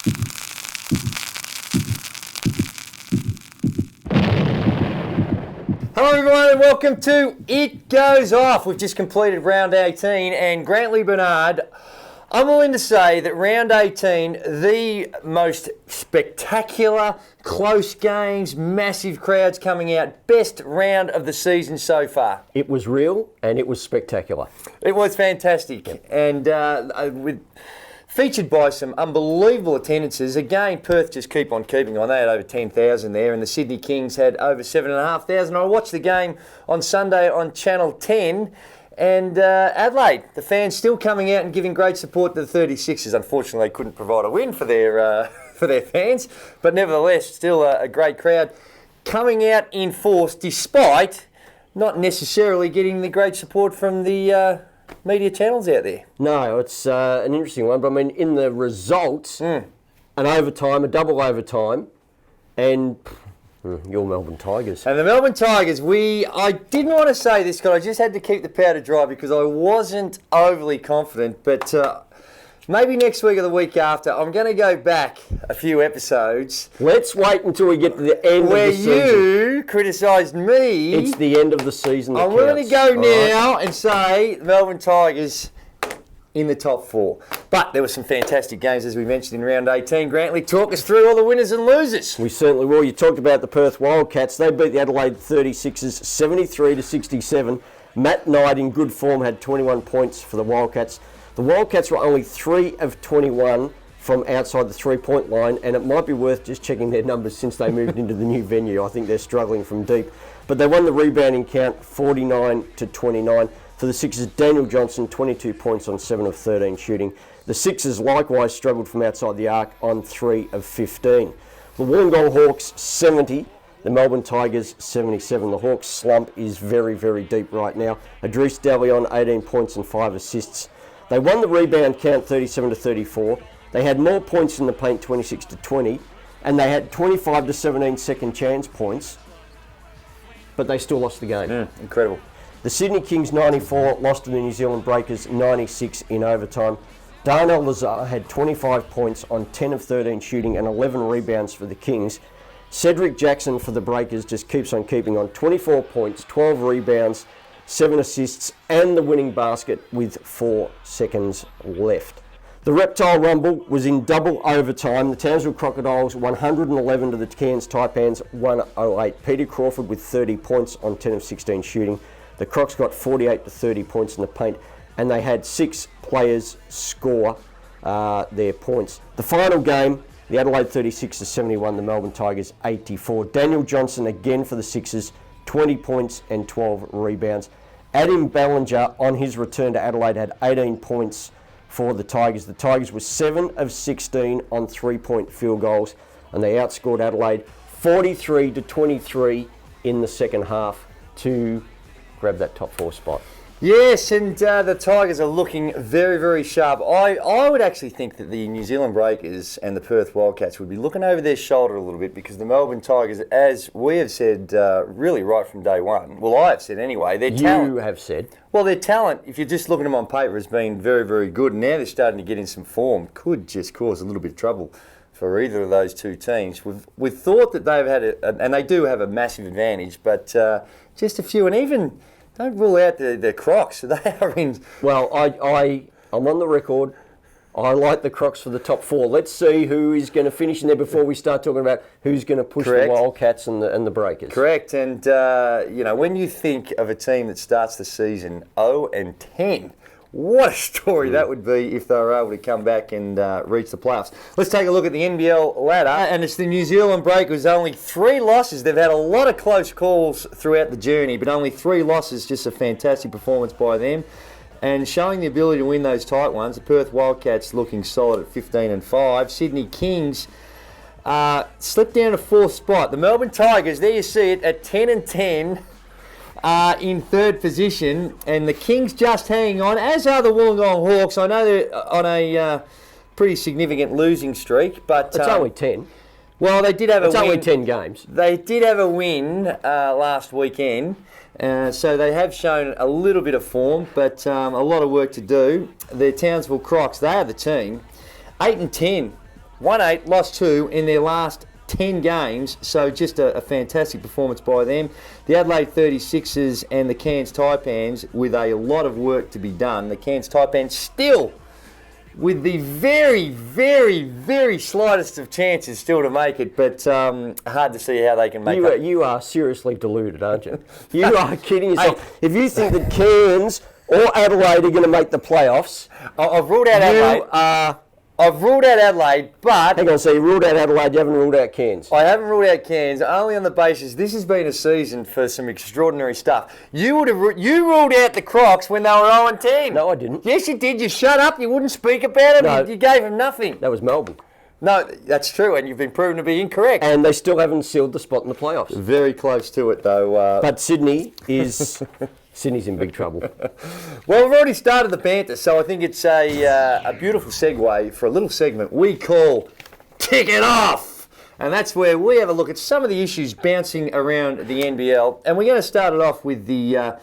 Hello everyone and welcome to It Goes Off. We've just completed round 18 and Grantley Bernard, I'm willing to say that round 18, the most spectacular, close games, massive crowds coming out, best round of the season so far. It was real and it was spectacular. It was fantastic. Yep. And featured by some unbelievable attendances. Again, Perth just keep on keeping on. They had over 10,000 there, and the Sydney Kings had over 7,500. I watched the game on Sunday on Channel 10, and Adelaide, the fans still coming out and giving great support to the 36ers. Unfortunately, they couldn't provide a win for their fans, but nevertheless, still a great crowd coming out in force, despite not necessarily getting the great support from the media channels out there. No, it's an interesting one, but I mean, in the results, an overtime, a double overtime, and your Melbourne Tigers. And the Melbourne Tigers, I didn't want to say this, because I just had to keep the powder dry because I wasn't overly confident, but maybe next week or the week after, I'm going to go back a few episodes. Let's wait until we get to the end of the season. Where you criticised me. It's the end of the season that I'm willing to go now and say Melbourne Tigers in the top 4. But there were some fantastic games, as we mentioned, in round 18. Grantley, talk us through all the winners and losers. We certainly will. You talked about the Perth Wildcats. They beat the Adelaide 36ers 73-67. Matt Knight, in good form, had 21 points for the Wildcats. The Wildcats were only 3 of 21 from outside the three-point line, and it might be worth just checking their numbers since they moved into the new venue. I think they're struggling from deep. But they won the rebounding count 49-29. For the Sixers, Daniel Johnson, 22 points on 7 of 13 shooting. The Sixers likewise struggled from outside the arc on 3 of 15. The Wollongong Hawks, 70. The Melbourne Tigers, 77. The Hawks' slump is very, very deep right now. Adrice Davion, 18 points and 5 assists. They won the rebound count 37-34. They had more points in the paint, 26-20, and they had 25-17 second chance points, but they still lost the game. Incredible. The Sydney Kings 94 lost to the New Zealand Breakers 96 in overtime. Darnell Lazar had 25 points on 10 of 13 shooting and 11 rebounds for the Kings. Cedric Jackson for the Breakers just keeps on keeping on, 24 points, 12 rebounds, 7 assists and the winning basket with 4 seconds left. The Reptile Rumble was in double overtime. The Townsville Crocodiles 111 to the Cairns Taipans 108. Peter Crawford with 30 points on 10 of 16 shooting. The Crocs got 48 to 30 points in the paint, and they had 6 players score their points. The final game, the Adelaide 36-71, the Melbourne Tigers 84. Daniel Johnson again for the Sixers, 20 points and 12 rebounds. Adam Ballinger on his return to Adelaide had 18 points for the Tigers. The Tigers were 7 of 16 on 3-point field goals, and they outscored Adelaide 43-23 in the second half to grab that top 4 spot. Yes, and the Tigers are looking very, very sharp. I would actually think that the New Zealand Breakers and the Perth Wildcats would be looking over their shoulder a little bit, because the Melbourne Tigers, as we have said really right from day one, well, I have said anyway, their talent... You have said. Well, their talent, if you're just looking at them on paper, has been very, very good. And now they're starting to get in some form. Could just cause a little bit of trouble for either of those two teams. We've thought that they've had, and they do have a massive advantage, but just a few, and even... Don't rule out the Crocs. They are in... Well, I'm on the record. I like the Crocs for the top 4. Let's see who is going to finish in there before we start talking about who's going to push the Wildcats and the Breakers. Correct. And, when you think of a team that starts the season 0-10, what a story that would be if they were able to come back and reach the playoffs. Let's take a look at the NBL ladder. And it's the New Zealand Breakers. Only 3 losses. They've had a lot of close calls throughout the journey, but only 3 losses. Just a fantastic performance by them. And showing the ability to win those tight ones. The Perth Wildcats looking solid at 15-5. Sydney Kings slipped down to 4th spot. The Melbourne Tigers, there you see it, at 10-10. In 3rd position, and the Kings just hanging on, as are the Wollongong Hawks. I know they're on a pretty significant losing streak, but... It's only 10. Well, they did have a win. It's only 10 games. They did have a win last weekend, so they have shown a little bit of form, but a lot of work to do. The Townsville Crocs, they are the team. 8-10 won 8, lost 2 in their last 10 games, so just a fantastic performance by them. The Adelaide 36ers and the Cairns Taipans with a lot of work to be done. The Cairns Taipans still with the very, very, very slightest of chances still to make it, but hard to see how they can make it. You are seriously deluded, aren't you? You are kidding yourself. If you think that Cairns or Adelaide are going to make the playoffs, I've ruled out Adelaide. I've ruled out Adelaide, but... Hang on, so you ruled out Adelaide, you haven't ruled out Cairns? I haven't ruled out Cairns, only on the basis this has been a season for some extraordinary stuff. You ruled out the Crocs when they were 0-10. No, I didn't. Yes, you did. You shut up. You wouldn't speak about them. No. You gave them nothing. That was Melbourne. No, that's true, and you've been proven to be incorrect. And they still haven't sealed the spot in the playoffs. Very close to it, though. But Sydney is... Sydney's in big trouble. Well, we've already started the banter, so I think it's a beautiful segue for a little segment we call Tick It Off. And that's where we have a look at some of the issues bouncing around the NBL. And we're going to start it off with the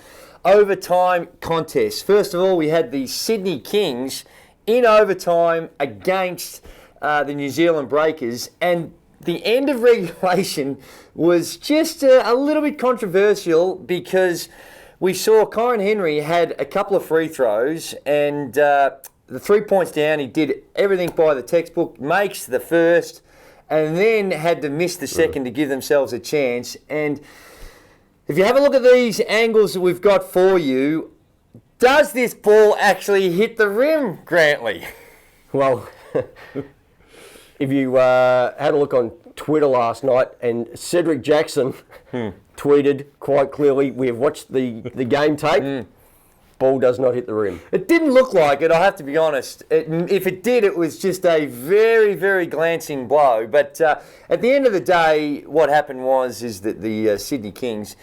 overtime contest. First of all, we had the Sydney Kings in overtime against the New Zealand Breakers. And the end of regulation was just a little bit controversial because... we saw Kyron Henry had a couple of free throws and the 3 points down, he did everything by the textbook, makes the first and then had to miss the second to give themselves a chance. And if you have a look at these angles that we've got for you, does this ball actually hit the rim, Grantley? Well, if you had a look on Twitter last night and Cedric Jackson... tweeted quite clearly, we have watched the game tape, ball does not hit the rim. It didn't look like it, I have to be honest. If it did, it was just a very, very glancing blow. But at the end of the day, what happened is that the Sydney Kings,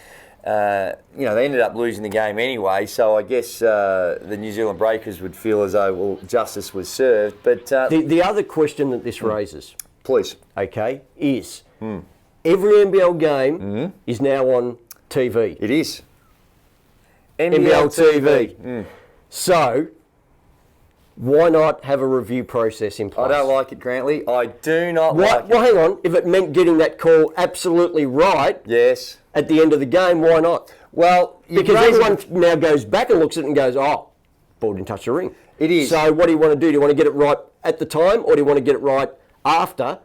they ended up losing the game anyway, so I guess the New Zealand Breakers would feel as though, well, justice was served. But the other question that this raises, please, okay, is... every NBL game is now on TV. It is. NBL TV. So, why not have a review process in place? I don't like it, Grantley. I do not like it. Well, hang on. If it meant getting that call absolutely right yes, at the end of the game, why not? Well, because everyone now goes back and looks at it and goes, oh, ball didn't touch the ring. It is. So what do you want to do? Do you want to get it right at the time or do you want to get it right after?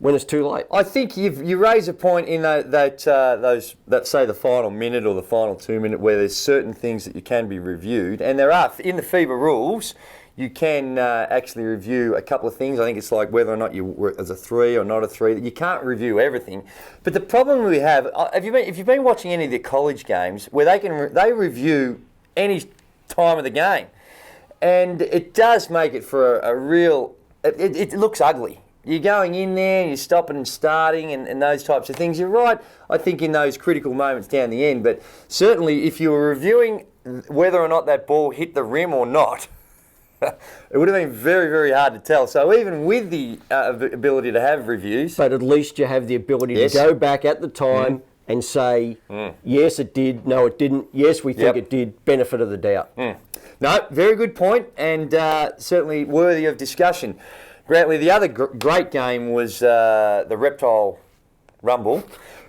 When it's too late. I think you raise a point in that say the final minute or the final 2 minute where there's certain things that you can be reviewed, and there are in the FIBA rules. You can actually review a couple of things. I think it's like whether or not you were as a 3 or not a 3. You can't review everything. But the problem we have, if you've been watching any of the college games where they review any time of the game, and it does make it for a real. It looks ugly. You're going in there, you're stopping and starting and those types of things. You're right, I think, in those critical moments down the end. But certainly if you were reviewing whether or not that ball hit the rim or not, it would have been very, very hard to tell. So even with the ability to have reviews... But at least you have the ability to go back at the time and say, yes, it did, no, it didn't, yes, we think it did, benefit of the doubt. No, very good point and certainly worthy of discussion. Grantley, the other great game was the Reptile Rumble,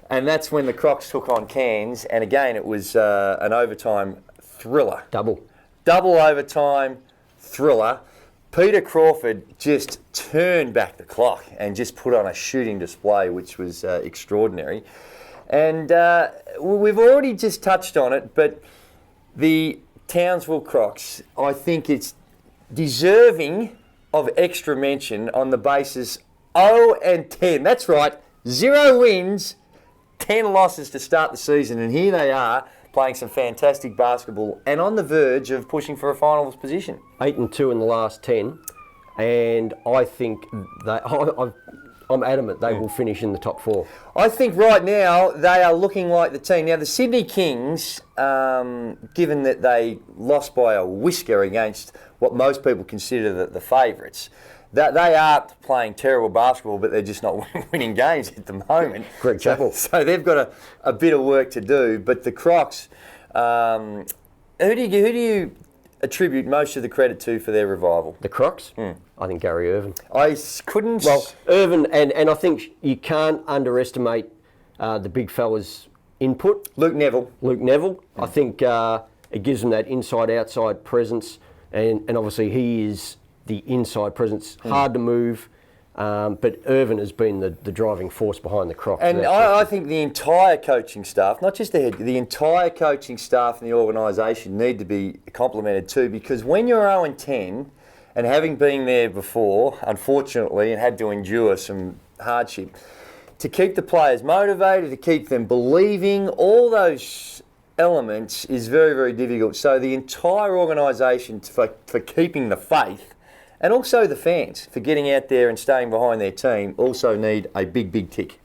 and that's when the Crocs took on Cairns, and again it was an overtime thriller. Double overtime thriller. Peter Crawford just turned back the clock and just put on a shooting display, which was extraordinary. And we've already just touched on it, but the Townsville Crocs, I think it's deserving of extra mention on the basis 0-10. That's right, 0 wins, 10 losses to start the season, and here they are playing some fantastic basketball and on the verge of pushing for a finals position. 8-2 in the last 10, and I think I'm adamant they will finish in the top 4. I think right now they are looking like the team. Now the Sydney Kings, given that they lost by a whisker against what most people consider the favourites, that they are playing terrible basketball, but they're just not winning games at the moment. Greg Chappell. So they've got a bit of work to do. But the Crocs, who do you attribute most of the credit to for their revival? The CROCS? I think Gary Irvin. Couldn't... Well, Irvin, and I think you can't underestimate the big fella's input. Luke Neville. I think it gives him that inside-outside presence, and obviously he is the inside presence, hard to move, but Irvin has been the driving force behind the CROCS. And I think the entire coaching staff, not just the head, the entire coaching staff and the organisation need to be complimented too, because when you're 0-10, and having been there before, unfortunately, and had to endure some hardship, to keep the players motivated, to keep them believing, all those elements is very, very difficult. So the entire organisation for keeping the faith, and also the fans for getting out there and staying behind their team, also need a big, big tick.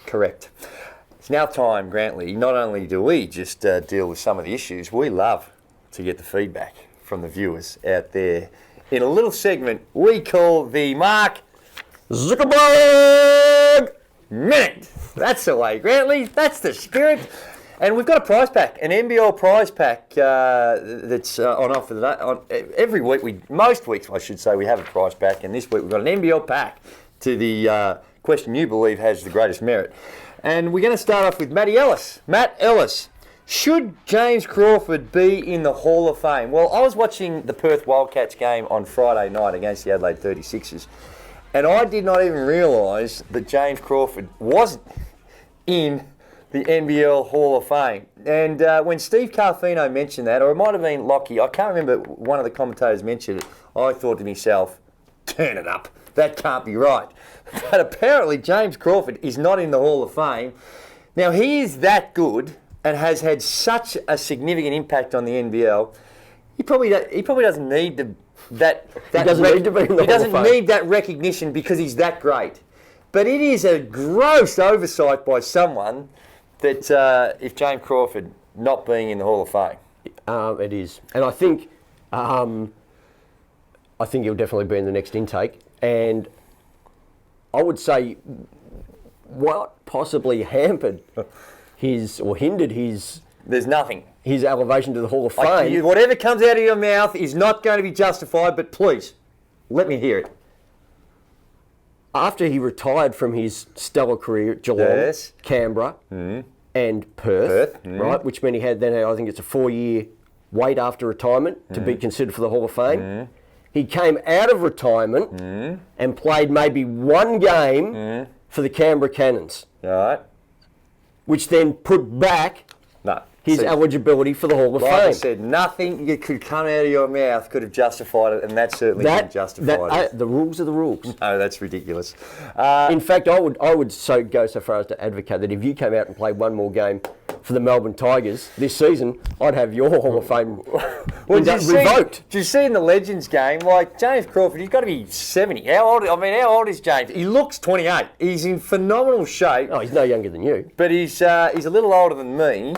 Correct. It's now time, Grantley, not only do we just deal with some of the issues, we love to get the feedback from the viewers out there in a little segment we call the Mark Zuckerberg Minute. That's the way, Grantley. That's the spirit. And we've got a prize pack, an NBL prize pack that's on offer today. Every week, most weeks I should say, we have a prize pack, and this week we've got an NBL pack to the question you believe has the greatest merit. And we're going to start off with Matty Ellis. Matt Ellis. Should James Crawford be in the Hall of Fame? Well, I was watching the Perth Wildcats game on Friday night against the Adelaide 36ers, and I did not even realise that James Crawford wasn't in the NBL Hall of Fame. And when Steve Carfino mentioned that, or it might have been Lockie, I can't remember, one of the commentators mentioned it, I thought to myself, turn it up. That can't be right. But apparently James Crawford is not in the Hall of Fame. Now, he is that good and has had such a significant impact on the NBL. He probably doesn't need need that recognition because he's that great. But it is a gross oversight by someone that if James Crawford not being in the Hall of Fame. It is, and I think he'll definitely be in the next intake. And I would say what possibly hampered hindered his... There's nothing. His elevation to the Hall of Fame. Whatever comes out of your mouth is not going to be justified, but please, let me hear it. After he retired from his stellar career at Geelong, Canberra, and Perth, right, which meant he had then, I think it's a 4-year wait after retirement to be considered for the Hall of Fame. He came out of retirement and played maybe one game for the Canberra Cannons. Right. Which then put back his eligibility for the Hall of Fame. Like I said, nothing that could come out of your mouth could have justified it, and that certainly didn't justify it. The rules are the rules. No, that's ridiculous. In fact, I would go so far as to advocate that if you came out and played one more game for the Melbourne Tigers this season, I'd have your Hall of Fame revoked. Did you see in the Legends game, like James Crawford, he's got to be 70. How old is James? He looks 28. He's in phenomenal shape. Oh, he's no younger than you. But he's a little older than me.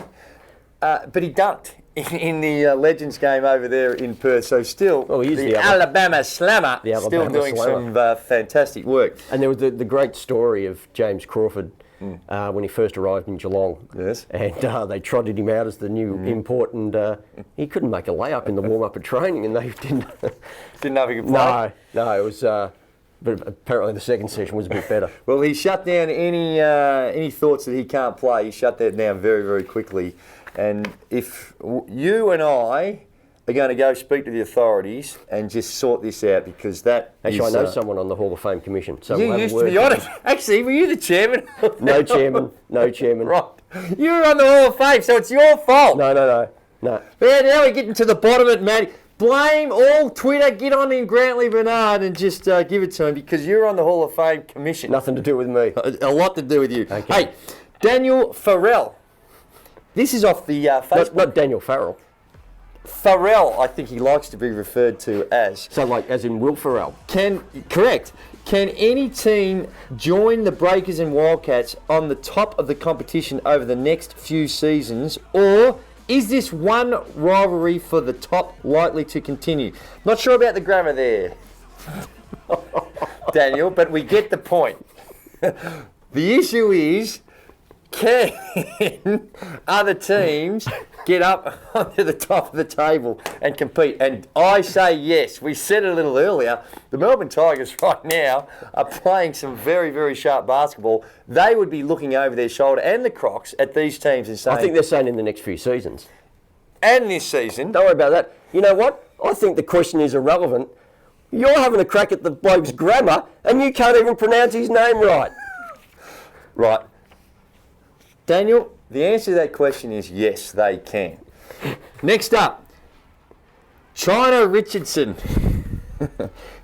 But he dunked in the Legends game over there in Perth. So still, the Alabama Slammer still doing some fantastic work. And there was the great story of James Crawford when he first arrived in Geelong. Yes. And they trotted him out as the new import, and he couldn't make a layup in the warm-up of training, and they didn't know he could play. No, it was. But apparently the second session was a bit better. Well, he shut down any thoughts that he can't play. He shut that down very, very quickly. And if you and I are going to go speak to the authorities and just sort this out, because that actually, I know someone on the Hall of Fame Commission. So you used to be on it. Actually, were you the chairman? No chairman. Right. You were on the Hall of Fame, so it's your fault. No. Man, now we're getting to the bottom of it, Matty. Blame all Twitter, get on in Grantley Bernard and just give it to him, because you're on the Hall of Fame Commission. Nothing to do with me. A lot to do with you. Okay. Hey, Daniel Farrell. This is off the Facebook. Not Daniel Farrell. Farrell, I think he likes to be referred to as. So like as in Will Farrell. Correct. Can any team join the Breakers and Wildcats on the top of the competition over the next few seasons, or is this one rivalry for the top likely to continue? Not sure about the grammar there, Daniel, but we get the point. The issue is, Can other teams get up onto the top of the table and compete? And I say yes. We said it a little earlier. The Melbourne Tigers right now are playing some very, very sharp basketball. They would be looking over their shoulder, and the Crocs, at these teams and saying... I think they're saying in the next few seasons. And this season... Don't worry about that. You know what? I think the question is irrelevant. You're having a crack at the bloke's grammar, and you can't even pronounce his name right. Right. Daniel, the answer to that question is yes, they can. Next up, China Richardson.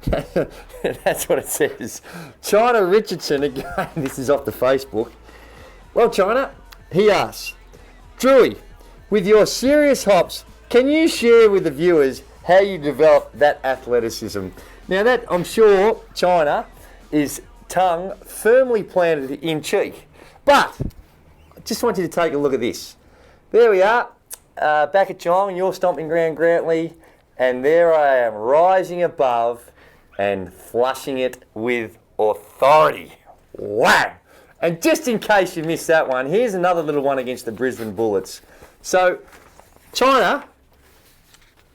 That's what it says. China Richardson, again, this is off the Facebook. Well, China, he asks, Drewy, with your serious hops, can you share with the viewers how you developed that athleticism? Now that, I'm sure, China is tongue firmly planted in cheek. But I just want you to take a look at this. There we are, back at Geelong, your stomping ground, Grantley, and there I am rising above and flushing it with authority. Wow! And just in case you missed that one, here's another little one against the Brisbane Bullets. So, China,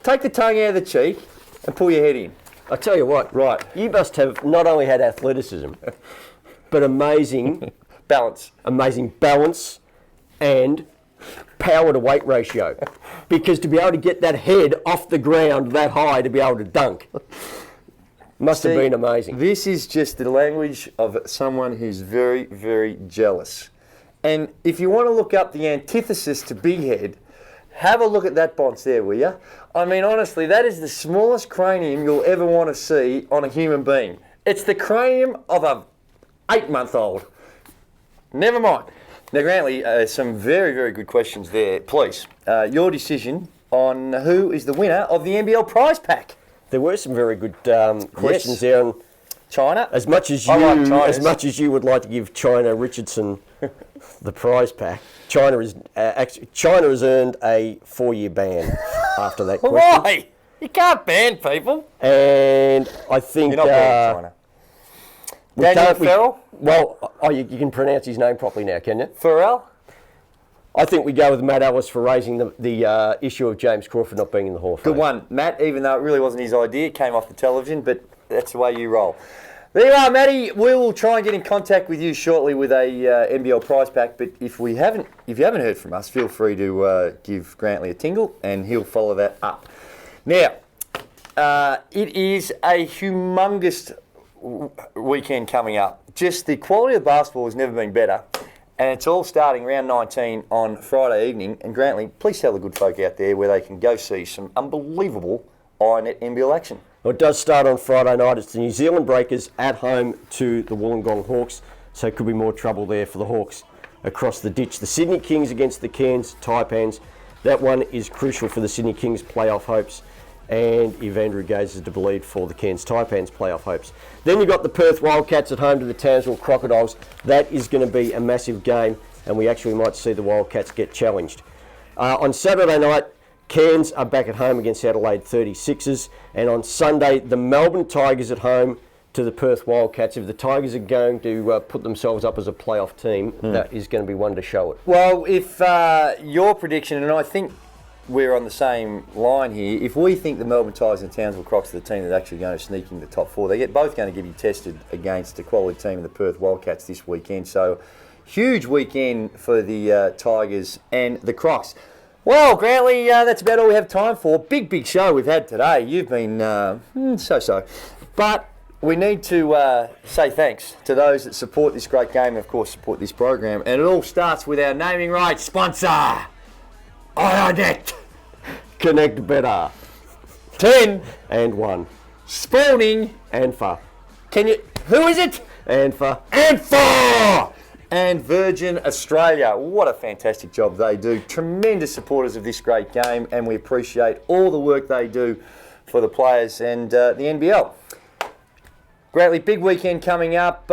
take the tongue out of the cheek and pull your head in. I tell you what, Right. you must have not only had athleticism, but amazing Balance. and power to weight ratio. Because to be able to get that head off the ground that high to be able to dunk must have been amazing. This is just the language of someone who's very, very jealous. And if you want to look up the antithesis to big head, have a look at that bonce there, will you? I mean, honestly, that is the smallest cranium you'll ever want to see on a human being. It's the cranium of a 8-month-old. Never mind. Now, Grantley, some very, very good questions there. Please, your decision on who is the winner of the NBL prize pack. There were some very good questions there. And China. as much as you would like to give China Richardson the prize pack, China has earned a 4-year ban after that question. Why? You can't ban people. And I think You're not banning China. Daniel Farrell? You can pronounce his name properly now, can you? Farrell? I think we go with Matt Ellis for raising the issue of James Crawford not being in the Hall of Fame. Good one, Matt, even though it really wasn't his idea. It came off the television, but that's the way you roll. There you are, Matty. We will try and get in contact with you shortly with a NBL prize pack, but if you haven't heard from us, feel free to give Grantley a tingle and he'll follow that up. Now, it is a humongous weekend coming up. Just the quality of basketball has never been better, and it's all starting round 19 on Friday evening. And Grantley, please tell the good folk out there where they can go see some unbelievable INET NBL action. Well, it does start on Friday night. It's the New Zealand Breakers at home to the Wollongong Hawks, so it could be more trouble there for the Hawks across the ditch. The Sydney Kings against the Cairns Taipans. That one is crucial for the Sydney Kings' playoff hopes, and Evander Gaze is to believe for the Cairns Taipans' playoff hopes. Then you've got the Perth Wildcats at home to the Townsville Crocodiles. That is going to be a massive game, and we actually might see the Wildcats get challenged. On Saturday night, Cairns are back at home against Adelaide 36ers, and on Sunday, the Melbourne Tigers at home to the Perth Wildcats. If the Tigers are going to put themselves up as a playoff team, that is going to be one to show it. Well, if your prediction, and I think we're on the same line here, if we think the Melbourne Tigers and Townsville Crocs are the team that's actually going to sneak into the top 4, they're both going to be tested against a quality team in the Perth Wildcats this weekend. So, huge weekend for the Tigers and the Crocs. Well, Grantley, that's about all we have time for. Big show we've had today. You've been so-so. But we need to say thanks to those that support this great game and, of course, support this program. And it all starts with our naming rights sponsor, INET. Connect better. 10 and 1. Spawning. ANFA. Who is it? ANFA. ANFA! And Virgin Australia. What a fantastic job they do. Tremendous supporters of this great game, and we appreciate all the work they do for the players and the NBL. Grantley, big weekend coming up.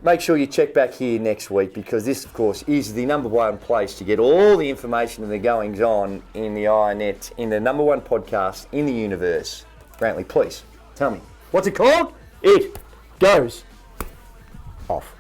Make sure you check back here next week, because this, of course, is the #1 place to get all the information and the goings-on in the INET, in the #1 podcast in the universe. Grantley, please, tell me, what's it called? It goes off.